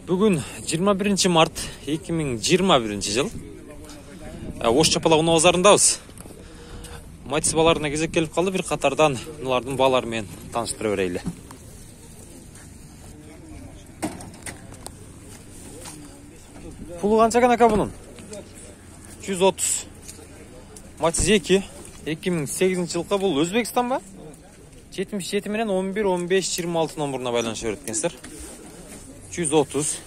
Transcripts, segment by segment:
Бүгін 21 март 2021 жыл. Ош Чапалағын базарындабыз. Матис баларына кезек келіп қалды, бір қатардан олардың баларымен таныштыра берейлі. Пулы қанша ака бұның? 130. Матис 2. 2008 жылға бұл Өзбекстан ба? 77 менен 11, 15, 26 номерына байланыша өткенсіздер. 130.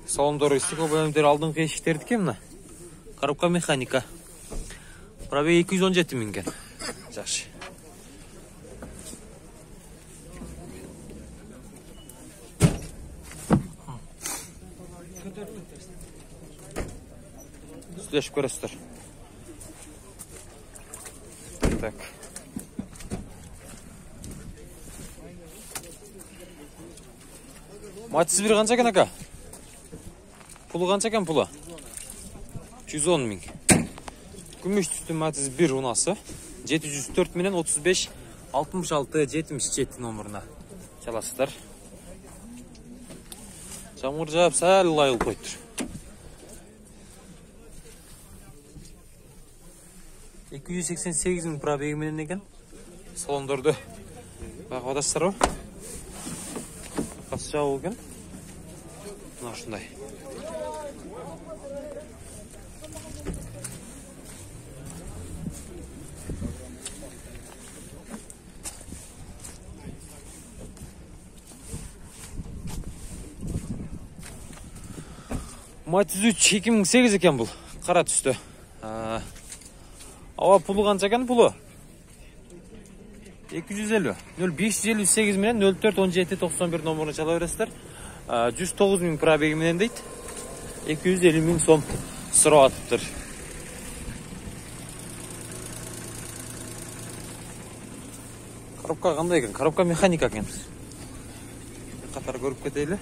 Салондары истеко бөлімдері алдыңғы ешіктердікі мына. Коробка механика. Пробег 217 минген. Жақсы. Süleşip görürsüzdür. Так. Матис бір қанша екен ака? Пулы қанша екен пулы? 110 мин. Күміш түсті матис бір ұнасы. 704 менен 35, 66, 77 номерына çalasыздар. Жамғыр жап сәл лайыл қойдыр. 288 мин пробеги менен екен. Салондарды бағып адастыру. Қасы жауы екен. Мына шындай. Матис 3 2008 екен бұл. Қара түсті. Ава пулы қанша екен пулы? 250. 0558 менен 04 17 91 номеріне чала бересіздер. 109 мин пробеги менен дейді. 250 мин сом сұрап атыптыр. Коробка қандай екен? Коробка механика екен. Қатар көріп кетейлі.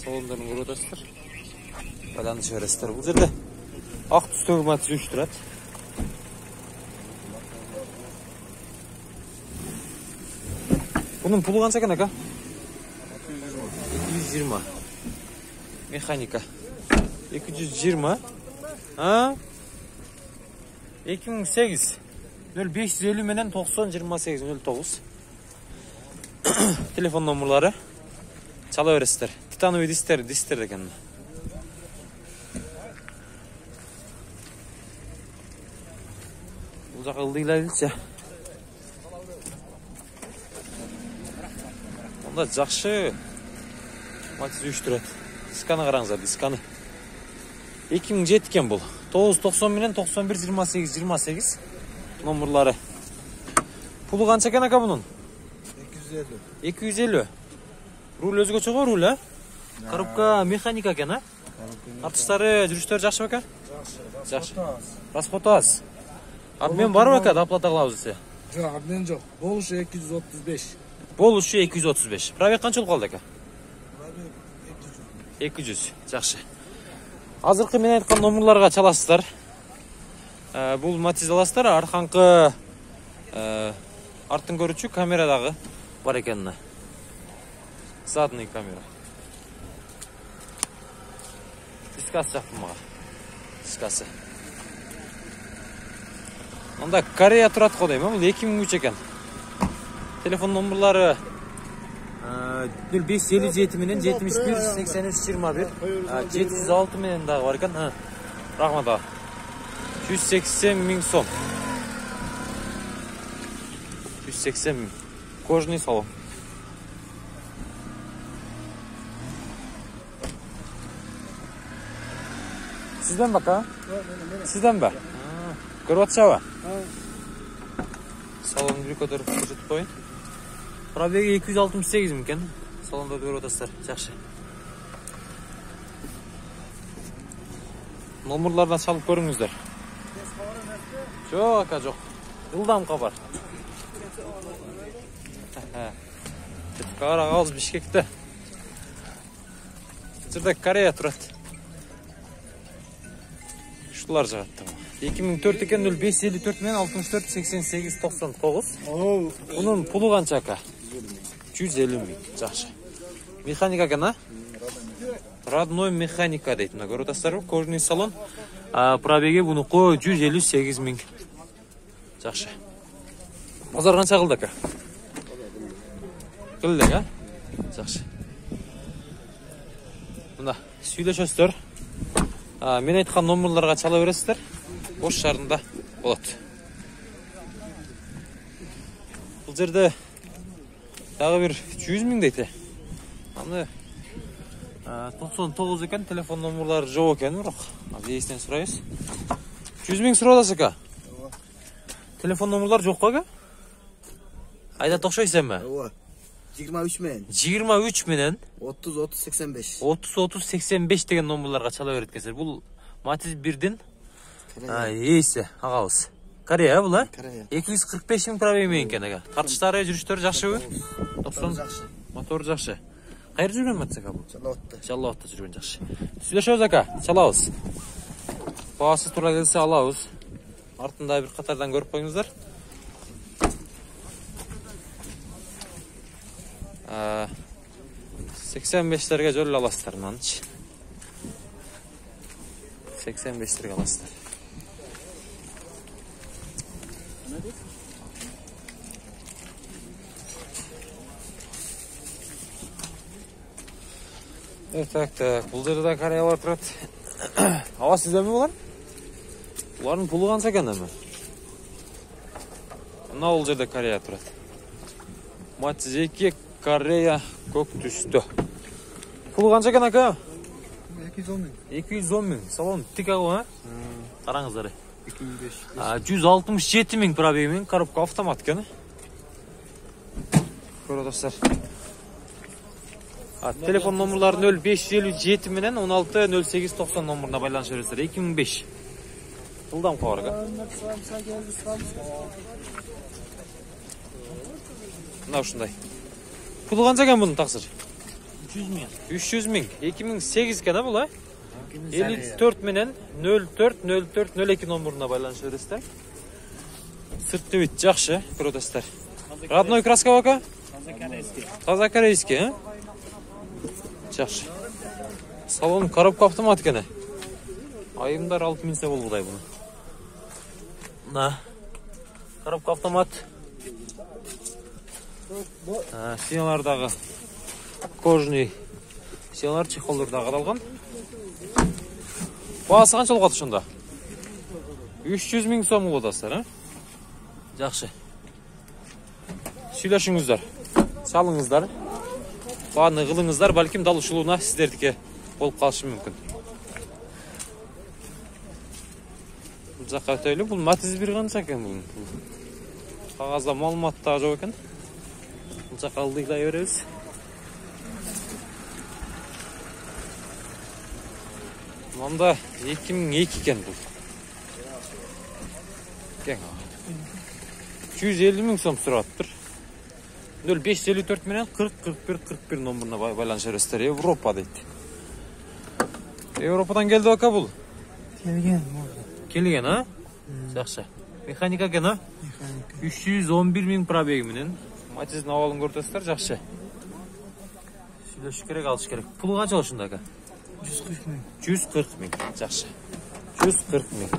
Салондарын көріп отырсыздар. Байланыша бересіздер. Бұл жерде ақ түстегі Матис 3 тұрады. Bunun pulu қанша екен ака? 220. Механика. 220. 2008. 0550 менен 90 28 09. Телефон номерлары. Чала бересіздер. Титановый дистер екен. Бұл жаққа ылдилайлыча. Онда жақшы Матис 3 тұрады. Дисканы қараңыздар, дисканы. 2007 екен бұл. 990 менен 91 28 28 номерлары. Пулы қанша екен ака бұның? 250. 250. Руль өзгөчө ғой руль, Коробка механика екен, Артыстары, жүріштері жақшы бака? Жақшы. Расход аз. Обмен бар бака, доплата қылабыз десе? Жоқ, обмен жоқ. Болушы 235. Болушы 235. Пробег қанша қалды ака? 200. Жақшы. Азырқы мен айтқан номерларға çalасыздар. Бұл Матис аласыздар, арқаңқы арттың көрүчү камерадағы бар екеніне. Задный камера. Дискасы жақтым маға. Дискасы. Онда Корея тұрады қодайым, бұл 2003 екен. Телефон номерлары 0557 менен 71 83 21 706 менен дағы бар екен. Рахмат аға. 180 мин сом. 180 мин. Кожный салон. Сізден бака? Сізден ба? Көріп атша ба? Салон бір көтеріп көрсетіп қойын. Пробеги 268 мекен. Салонда көріп отырсыздар. Жақсы. Номерлардан шалып көріңіздер. Жоқ, ака, жоқ. Жылдам қабар. Қара қауыз Бишкекті. Жүрді Корея тұрады. Шулар жағатты. 2004 екен 0554 мен 64 88 99. Бұның пулы қанша ака? 150 мин. Жақсы. Механика екен, а? Родной механика дейді. Мына көріп отырсыздар, кожаный салон. Пробеги бұнықы 158 мың. Жақсы. Базар қанша қылды ака? Қылдық, а? Жақсы. Мына сөйлесесіздер. Мен айтқан номерларға чала бересіздер. Бош шарында болады. Бұл жерде дағы бір 100 мың дейді. Аны 99 екен, телефон номерлары жоқ екен, бірақ. Есінен сұрайыз. 100 мың сұрадасы ка? Телефон номерлары жоқ қа ка? Айда тоқшайсен ме? 23 мен. 23 менен 30-30-85. 30-30-85 деген номерларға чала береткенсіздер. Бұл Матиз 1-ден ейсі ағауыз. Корея бұл, а? Корея. 245 мың пробеги екен аға. Тартыштары, жүріштері жақшы бі? Жақсы. Мотор жақшы. Қайыр жүрген матсака бұл? Жалауатта. Жалауатта жүрген жақшы. Сөйлешеуіз ака, чалауыз. Бағасы тура келсе алауыз. Артында бір қатардан көріп қойыңыздар. 85-лерге жол аласыздар мынанчы. 85-лерге аласыздар. Так, бұл жерде Кореялар тұрады. Ава сізде ме олар? Олардың пұлы қанша екен әме? Мына ол жерде Корея тұрады. Матиз 2 Корея көк түсті. Пұлы қанша екен ака? 210 мың. 210 мың. Салон тік ағы, а? Қараңыздар. 167 мың пробегімен коробка автомат екен. Көрі достар. Телефон номерлары 0557 менен 16-08-90 номерына байланыш өресіздер. 2005. Бұлдам қауырға. Мына ұшындай. Пұлы қанша екен бұның тақсыр? 300 мың. 300 мың. 2008 екен бұл, а? 54 менен 04-04-02 номерына байланыш өресіздер. Сыртты бет жақшы, көрі достар. Родной краска бака? Таза корейский, а? Жақшы. Салон коробка автомат екен. Айымдар алып минсе болғыдай бұны. Мына коробка автомат. Синалардағы кожный синалар чехолдардағы қалған. Бағасы қанша олғаты шында? 300 мың сом олғатасыздар, а? Жақшы. Сөйлешіңіздер, салыңыздар. Бағаны ғылыңыздар, бәлкім далушылуына сіздердіке болып қалышы мүмкін. Бұл жаққа өтейлі, бұл Матиз 1 қанша екен бұл. Қағазда малыматтағы жоқ екен. Бұл жаққа алдығдай өребіз. Мұнда 2002 екен бұл. 250 мың сом сұрат тұр. 0554 менен 40-41-41 номерына байланыш өресіздер. Европа дейді. Европадан келді ака бұл? Келген. Келген, а? Жақшы. Механика екен, а? 311 мың пробеги менен. Матиздің авалын көртесіздер, жақшы. Сөйлеші керек, алыш керек. Пұлы қанша олшында ака? 140 мың. 140 мың, жақшы. 140 мың.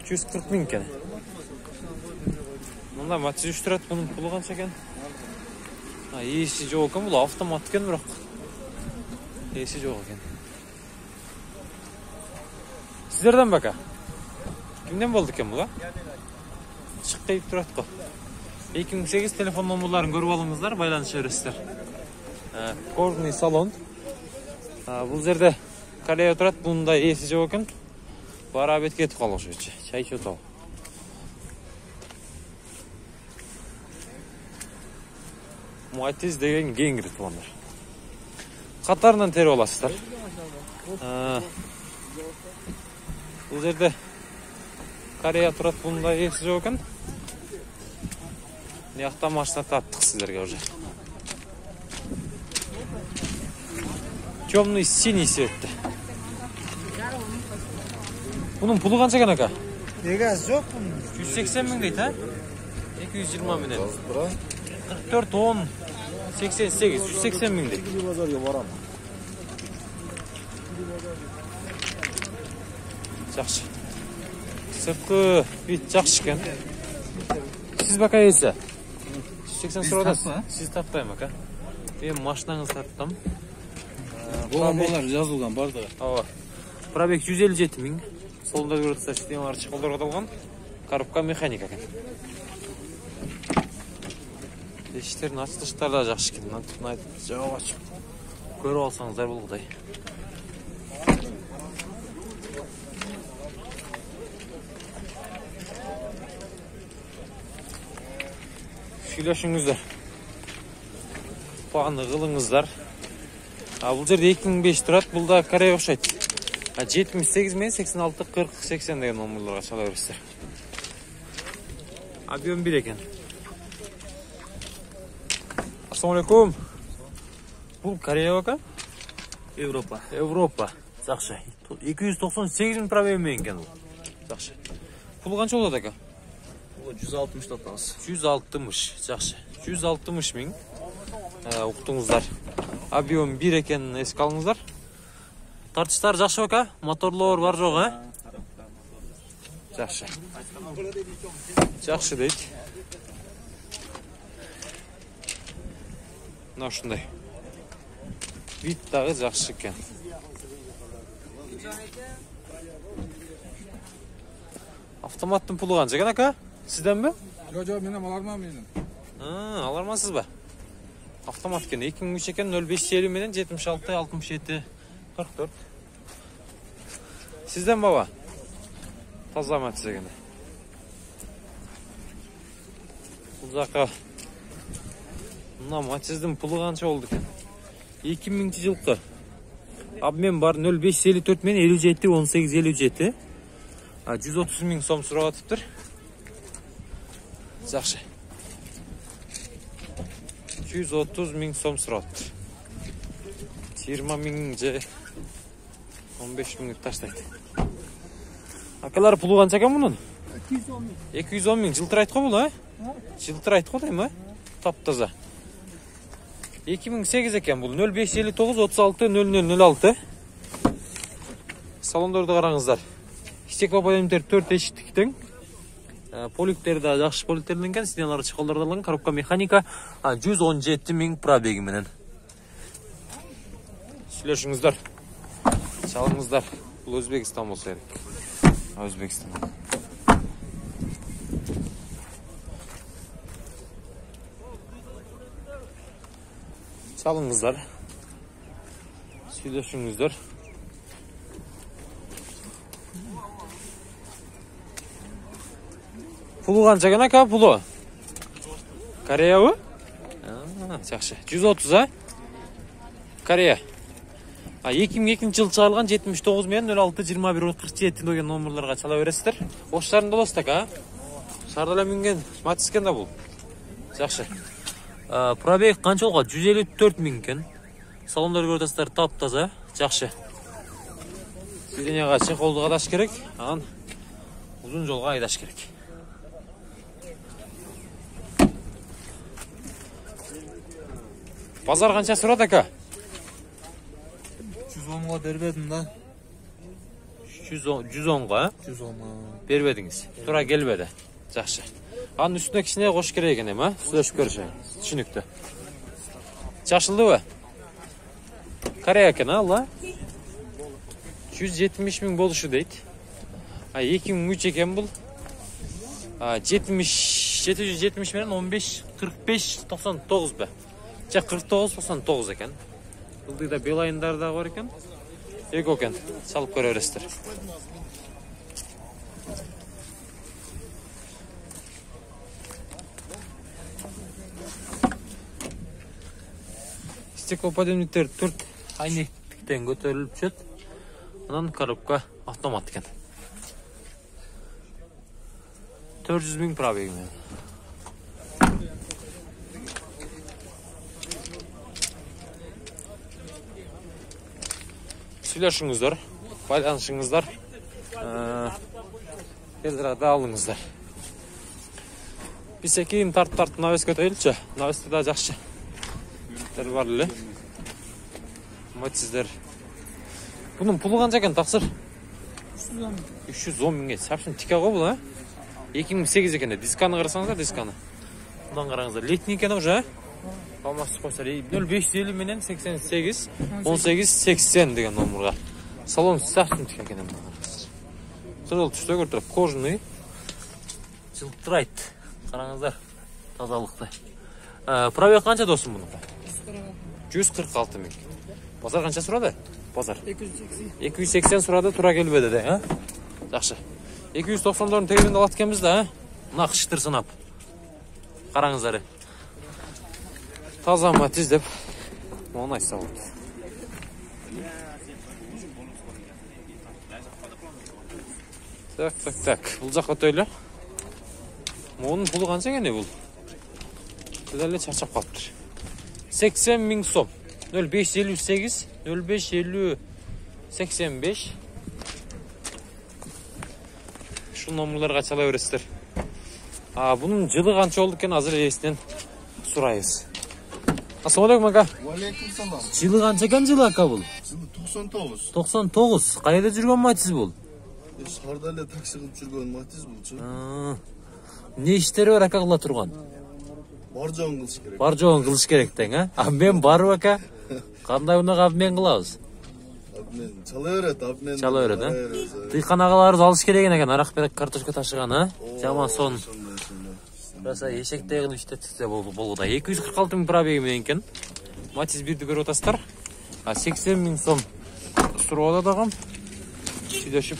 $140 екен. Мұнда Матиз 3 тұрады, бұның пұлы қанша екен? Есі жоқ екен, бұл автомат екен, бірақ. Есі жоқ екен. Сіздерден бака? Кімден болды екен бұл, а? Шық қайып тұрады қо. 2008 телефон номерларын көріп алыңыздар, байланыш өресіздер. Кожный салон. Бұл жерде Корея тұрады, бұнда есі жоқ екен. Бара бет кетіп қалу жөйті. Чай чөтау. Матиз деген кеңгір туандар. Қатарынан тері оласыздар. Бұл жерде Корея тұрады, бұнда есі жоқ екен. Неяқта машина таттық сіздерге уже. Темный синий светті. Bunun pulu қанша екен ака? Egasi yok bunun. 180 bin deydi ha? 220 binen. 44, 10, 88, 180 bin deydi. Жақсы. Сыртқы бет жақсы екен. Сіз бака есі? 180 сұрадасыз. Сіз таппаймын ака. Мен машинаңыз тарттым. Болар жазылған бардығы. Ава. Пробег 157 мың. Солында көрдісі системалар чықылдарға қалған. Коробка механика екен. Ештерін açılışlar da жақсы екен. Мына жауап ашып. Көріп алсаңыздар бұл құдай. Сөйлесіңіздер. Бағаны қылыңыздар. Бұл жерде 2005 тұрады, бұл да Корея ұқсайды. 78 мен 86, 40, 80 деген номерларға шала бересіздер. Объем 1 екен. Ассалаумалейкум. Бұл Корея бака? Европа. Европа. Жақсы. 298 мың пробегімен екен бұл. Жақсы. Бұл қанша болады ака? 160 тапамыз. 160, жақсы. 160 мың. Ұқтыңыздар. Объем 1 екенін еске алыңыздар. Тартыштар жақсы бака? Моторлар бар жоқ, а? Жақсы. Жақсы дейді. Мына шындай. Вид дағы жақсы екен. Автоматтың пұлы қанша екен ака? Сізден бе? Жоқ, менен аларман менен. Алармансыз ба? Автомат екен. 2003 екен 0550 менен 76, 67, 44. Сізден баба? Таза мәтсіз екен. Бұл жаққа мына матсіздің пұлы қанша болды екен? 2000 жылқы. Обмен бар 0554 мен 57, 18, 57. 130 мың сом сұрап атыптыр. Жақсы. 130 мың сом сұрап атыптыр. 20 мың же 15 мың таштайды. Акалар пұлы қанша екен мұның? 210 мың. Жылтыр айтқо бұл, а? Жылтыр айтқо дейм, а? Тап-таза. 2008 екен бұл. 0559 36 0006. Салондарды қараңыздар. Стеклоподъемдер 4 ешіктіктің. Поликтері де жақсы поликтерленген. Синелары чықылдырдылған. Коробка механика 117 мың пробегі менен. Сөйлешіңіздер. Шалыңыздар. Бұл Өзбекстан болса керек. Өзбекстан. Çalыңыздар. Сөйлесіңіздер. Пұлы қанша екен ака пұлы? Корея бу? Жақсы. 130, а? Корея. 2002 жыл шығарылған 79 мен 06 21 47 деген номерларға чала бересіздер. Оштарында боласыз ака? Шардала мінген матискен да бұл. Жақсы. Пробег қанша олға? 154 мың екен. Салондар көрдістер тап-таза. Жақсы. Сиденияға чехолды қадаш керек. Аған ұзын жолға айдаш керек. Базар қанша сұрады ака? 110-ға бербедім да. 110-ға? 110-ға. Бербедіңіз. Тұра келбеді. Жақсы. Ағын үстіне кішіне қош керек екен, ема? Сөйлесіп көріші. Түшінікті. Жақшылды ба? Корея екен, алла? 170 мың болушы дейді. 2003 екен бұл. 770 менен 15, 45, 99 бе? 49, 99 екен. Бұл дейді белайындар да бар екен. Эко екен. Салып көре өрестір. Стеклоподъемниктер 4 айнектіктен көтеріліп түседі. Мұнан коробка автомат екен. 400 мың пробег мен. Сөйлесіңіздер, байланышыңыздар. Келдирада алыңыздар. Биз кийин тарт навеске өтөйлүчү. Навесте да жакшы. Тер бар эле. Матиздер. Bunun pulu kanca ekan taqsir? 310 mingga. Sapшын тика го бул, а? 2008 ekan de. Diskаны карасаңыздар, дисканы. Bundan караңыздар. Летний ekan уже. Алмашып койсор 0550 менен 88 18 80 деген номерга. Салон sapшын тика ekan эми. Сырыл түстө көрүп, кожаный. Жылтырайт. Караңыздар. Тазалыкты. Пробег канча досум мунун? 146 миң. Базар канча сурады? Bozar. 280 surada tura kelbedi de, ha? Yaxshi. 290'ların tegirinde alat ekanmiz da, ha? Naqshtir sınap. Qarаңыздар. Taza Matiz deb onu aytsa bo'ldi. Tak. Бұл жаққа өтөйлү. Оның пулу қанша екен бұл? Дәле чарчап қалыптыр. 80 миң сом. 0558 0550 85. Şu номерлерге çalay бересіздер. Bunun жылы қанша oldu екен азыр естен сұрайбыз. Ассалаумалейкум ака. Алейкум салам. Жылы қанша екен жылы ака бұл? Жылы 99. 99. Қайда жүрген Матиз бұл? Шарда эле такси кылып жүргөн Матиз булчу. Не иштери бар ака кыла турган? Бар жоон кылыш керек. Бар жоон кылыш керек тең, а? Мен барып ака. Кандай унак абмен кылабыз? Абмен чала берет, абмен. Чала берет, а? Тыйканагаларды алыш керек экен, арак менен картошка ташыган, а? Жаман сон. Раса эшектей кылып иштетсе болду да. 246 миң пробеги менен экен. Матиз 1-ди көрүп атасыздар. 80 миң сом суроо дагам. Сүйлөшүп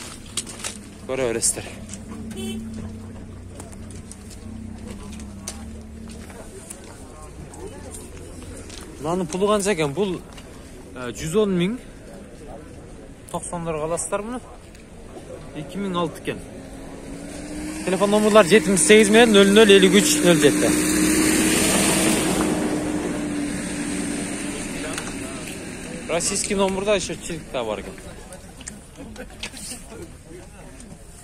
көрө бересиздер. Мынанын пулу канча экен? Бул 110 миң. 90'дар каласыздар муну. 2006 экен. Телефон номерлар 78 менен 0053 07. Российский номерда еще чиликта бар экен.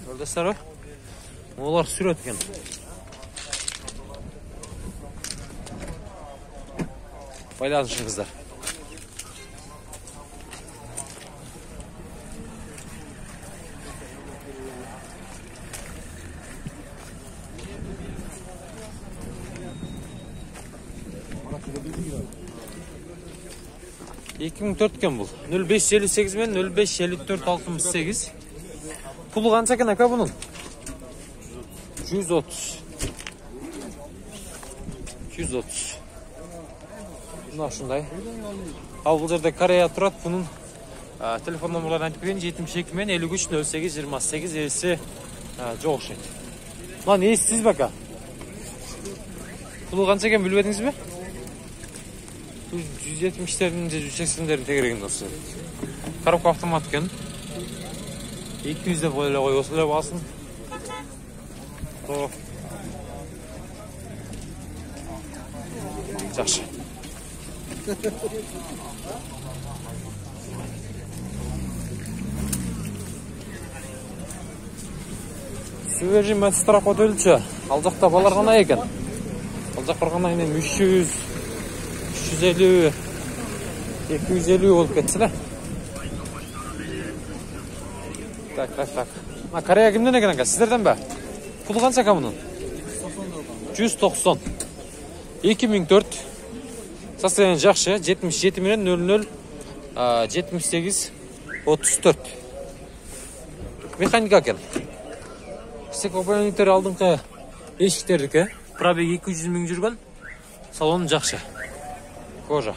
Көрдүсүздөр? Олар сүрөт экен. Байланышыңыздар. Ekim 4 eкен бұл. 0558 мен 0554 68. Pulu қанша екен ака бұның? 130. 130. Мына ушундай. Ал бұл жерде Корея турат. Бұның телефон номерларын айтып берейин. 72 мен 53 08 28 есі жоқ шен. Мына естісіз бе ака? Pulu қанша екен білбедіңіз бе? 170'lerin, 180'lerin tekeregen dostu. Karabuk avtomat eкен. 200 de böyle koy, osule basın. Жақсы. Süveci Matiz'tara koyulça. Al жақта балар ғана екен. Ал жақ барғаннан кейін 300 350 250 болып кетсі да. Так. Корея кімден екен ака? Сіздерден бе? Пулы қанша ака мұның? 190. 2004. Состояние жақшы. 77 менен 00 78 34. Механика екен. Стеклоподъемниктер алдыңғы ешіктердікі. Пробег 200 миң жүрген. Салоны жақшы. Кожа.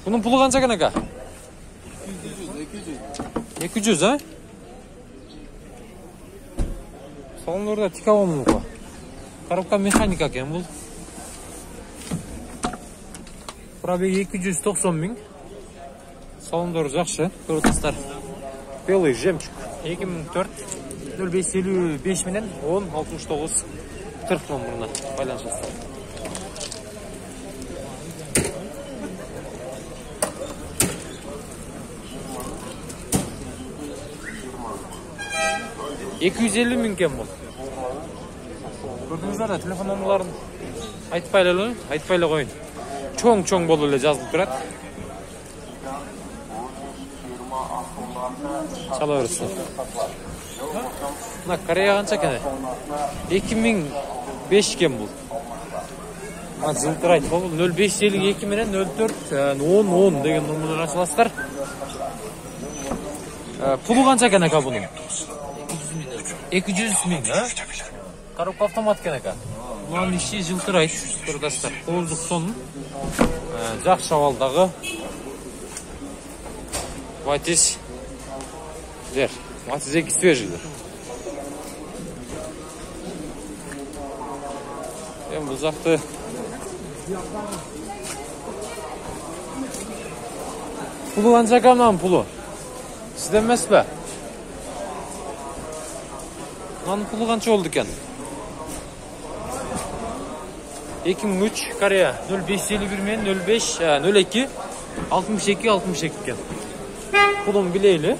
Bunun pulu kança eкен ака? 200, ha? Salonda orada tika olmuyor bu. Коробка механика eкен бұл. Пробеги 290 миң. Салондары жақшы, көріп Белый жемчуг. 2004 0555 менен 1069 40 номеріне байланысасыздар. $250.000 кен бұл. Көрдіңіздер, телефон номерларын айтпайлы қойын. Чоң болу эле жазылып тұрады. Чала бересіздер. Мына Корея қанша екен? 2005 кен бұл. Жылтырайды. Бұл 0552 менен 04 10 деген номерлер ашыласыздар. Пулу қанша екен ака бұның? 200.000, а? Коробка автомат екен ака. Бұның іші жылтырайды, көрдіңіздер. Қоздық сонын. Жақсы шавалдағы. Матис. Матис 2 свежийдер. Бұл жақты пулу қанша қамнан пулу? Сізден емес бе? Мынаның пулу қанша oldu екен? 2003 Корея 0551 мен 02 62 екен. Пулун билейлі.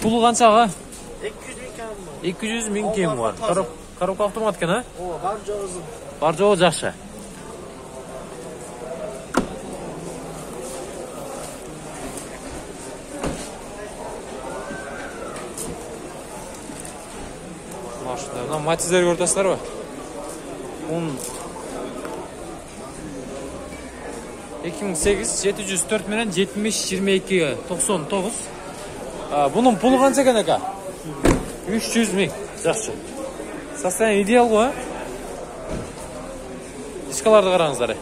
Пулу қаншаға? 200.000 кем бар. Коробка автомат екен, а? Бар жоғы жақшы. Машина, матиздер көрдіңіздер ба? 2008 704 менен 70-22 99. Бұның пулы қанша екен ака? 300.000. Жақсы. Состояние идеал ғой, а? Дискаларды қараңыздар.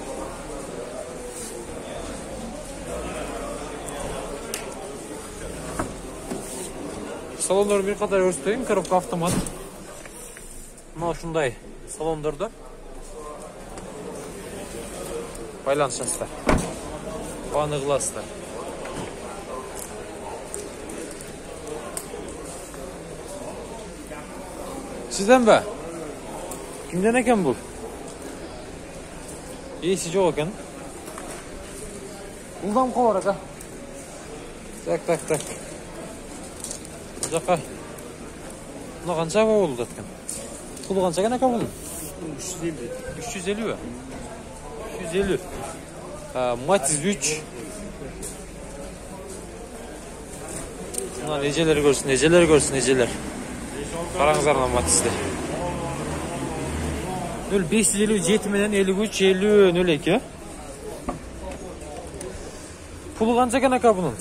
Салондары бір қатар өрістейін, коробка автомат. Мына шындай салондарды байланысасыздар. Баны қыласыздар. Сізден бе? Кімден екен бұл? Есі жоқ екен. Бұлдан қовар ака. Так. Бұл жаққа. Бұна қанша болды екен? Пулы қанша екен ака бұл? 350 бе? 350. Матиз 3. Бұна ежелер көрсін. Қараңыздарына матизді. 0557 менен 53 02. Пулы қанша екен ака бұның?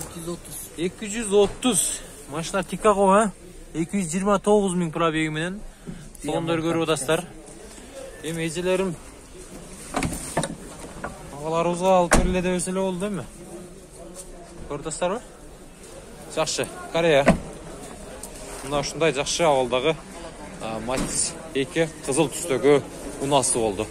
230. Машина тика ғой, а? 229.000 пробеги менен. Салондар көріп отастар. Ем ежелерім ағаларымызға алып беріледі өселі олды ме? Көрдістер ба? Жақшы, Корея. Мына ұшындай жақшы ағалдағы Матис 2 қызыл түстегі ұнасы болды.